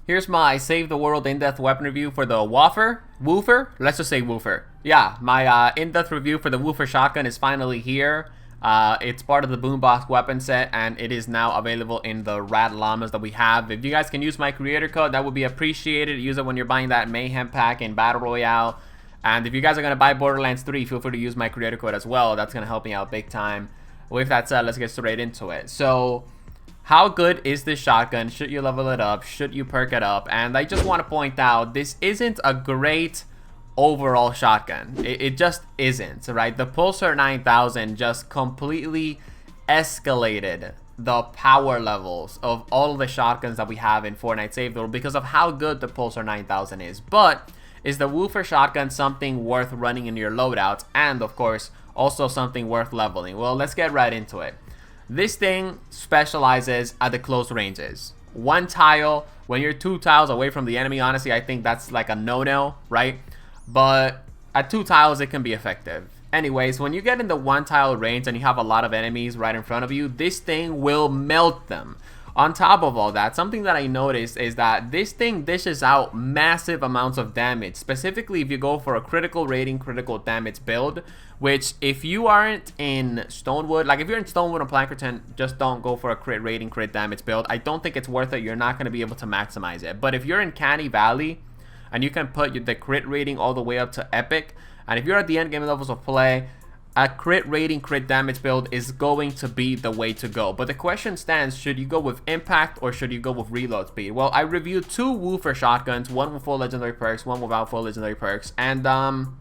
Here's my Save the World in-depth weapon review for the Woofer? Let's just say Woofer. Yeah, my in-depth review for the Woofer shotgun is finally here. It's part of the boombox weapon set, and it is now available in the rad llamas that we have. If you guys can use my creator code, that would be appreciated. Use it when you're buying that Mayhem pack in Battle Royale. And if you guys are going to buy Borderlands 3, feel free to use my creator code as well. That's going to help me out big time. With that said, let's get straight into it. So, how good is this shotgun? Should you level it up? Should you perk it up? And I just want to point out, this isn't a great overall shotgun. It just isn't, right? The Pulsar 9000 just completely escalated the power levels of all of the shotguns that we have in Fortnite Save The World because of how good the Pulsar 9000 is. But is the Woofer shotgun something worth running in your loadout? And of course, also something worth leveling? Well, let's get right into it. This thing specializes at the close ranges. One tile, when you're 2 tiles away from the enemy, honestly, I think that's like a no-no, right? But at 2 tiles, it can be effective. Anyways, when you get in the 1 tile range and you have a lot of enemies right in front of you, this thing will melt them. On top of all that, something that I noticed is that this thing dishes out massive amounts of damage, specifically if you go for a critical rating, critical damage build, which if you aren't in Stonewood, like if you're in Stonewood or Plankerton, just don't go for a crit rating, crit damage build. I don't think it's worth it. You're not going to be able to maximize it. But if you're in Canny Valley and you can put the crit rating all the way up to epic, and if you're at the end game levels of play, a crit rating, crit damage build is going to be the way to go. But the question stands, should you go with impact or should you go with reload speed? Well, I reviewed 2 Woofer shotguns, one with full legendary perks, one without full legendary perks. And I'm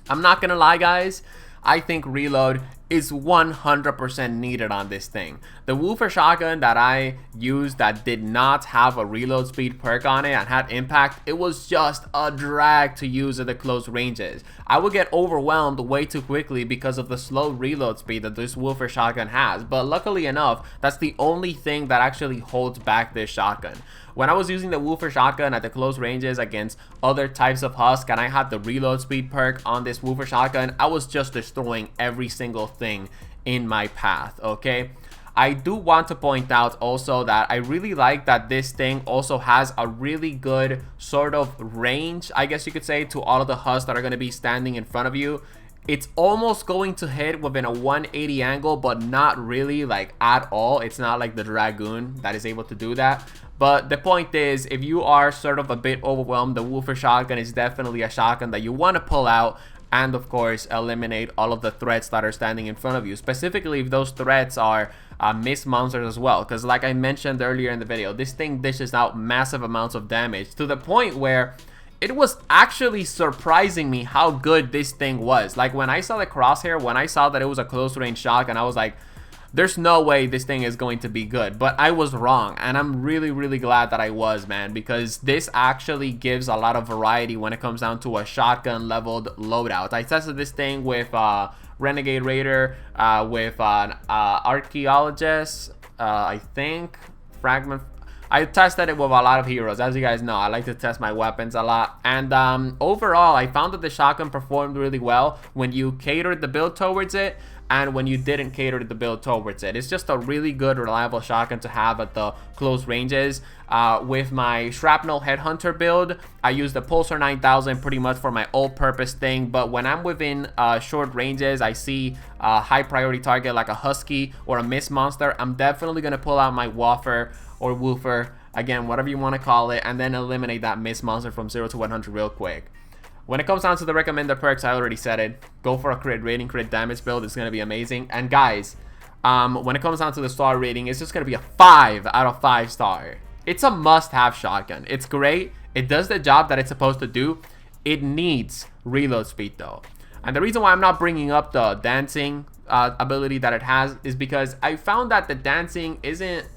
not gonna lie, guys, I think reload is 100% needed on this thing. The Woofer shotgun that I used that did not have a reload speed perk on it and had impact, it was just a drag to use at the close ranges. I would get overwhelmed way too quickly because of the slow reload speed that this Woofer shotgun has. But luckily enough, that's the only thing that actually holds back this shotgun. When I was using the Woofer shotgun at the close ranges against other types of husk and I had the reload speed perk on this Woofer shotgun, I was just destroying every single thing in my path, okay? I do want to point out also that I really like that this thing also has a really good sort of range, I guess you could say, to all of the husks that are going to be standing in front of you. It's almost going to hit within a 180 angle, but not really, like, at all. It's not like the Dragoon that is able to do that. But the point is, if you are sort of a bit overwhelmed, the Woofer shotgun is definitely a shotgun that you want to pull out and, of course, eliminate all of the threats that are standing in front of you. Specifically, if those threats are mist monsters as well. Because like I mentioned earlier in the video, this thing dishes out massive amounts of damage to the point where it was actually surprising me how good this thing was. Like when I saw the crosshair, when I saw that it was a close range shotgun, I was like, there's no way this thing is going to be good. But I was wrong, and I'm really glad that I was, man, because this actually gives a lot of variety when it comes down to a shotgun leveled loadout. I tested this thing with Renegade Raider, with an Archaeologist, I think, Fragment. I tested it with a lot of heroes. As you guys know, I like to test my weapons a lot. And overall, I found that the shotgun performed really well when you catered the build towards it and when you didn't cater the build towards it. It's just a really good, reliable shotgun to have at the close ranges. With my Shrapnel Headhunter build, I use the Pulsar 9000 pretty much for my all-purpose thing. But when I'm within short ranges, I see a high priority target like a Husky or a Mist Monster, I'm definitely going to pull out my Woofer or Woofer, again, whatever you want to call it, and then eliminate that Mist Monster from 0 to 100 real quick. When it comes down to the recommended perks, I already said it. Go for a crit rating, crit damage build. It's going to be amazing. And guys, when it comes down to the star rating, it's just going to be a 5 out of 5 star. It's a must-have shotgun. It's great. It does the job that it's supposed to do. It needs reload speed, though. And the reason why I'm not bringing up the dancing ability that it has is because I found that the dancing isn't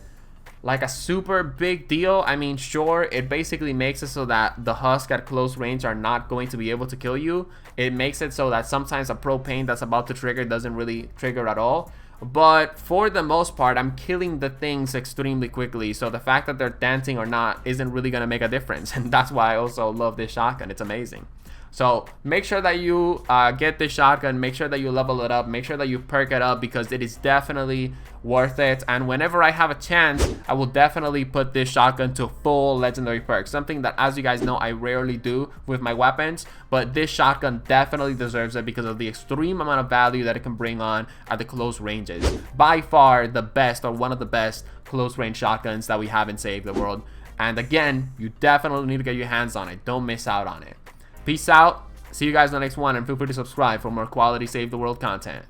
like a super big deal. I mean, sure, it basically makes it so that the husk at close range are not going to be able to kill you. It makes it so that sometimes a propane that's about to trigger doesn't really trigger at all. But for the most part, I'm killing the things extremely quickly. So the fact that they're dancing or not isn't really going to make a difference. And that's why I also love this shotgun. It's amazing. So make sure that you get this shotgun, make sure that you level it up, make sure that you perk it up, because it is definitely worth it. And whenever I have a chance, I will definitely put this shotgun to full legendary perk, something that, as you guys know, I rarely do with my weapons, but this shotgun definitely deserves it because of the extreme amount of value that it can bring on at the close ranges. By far the best, or one of the best close range shotguns that we have in Save the World. And again, you definitely need to get your hands on it. Don't miss out on it. Peace out. See you guys in the next one, and feel free to subscribe for more quality Save the World content.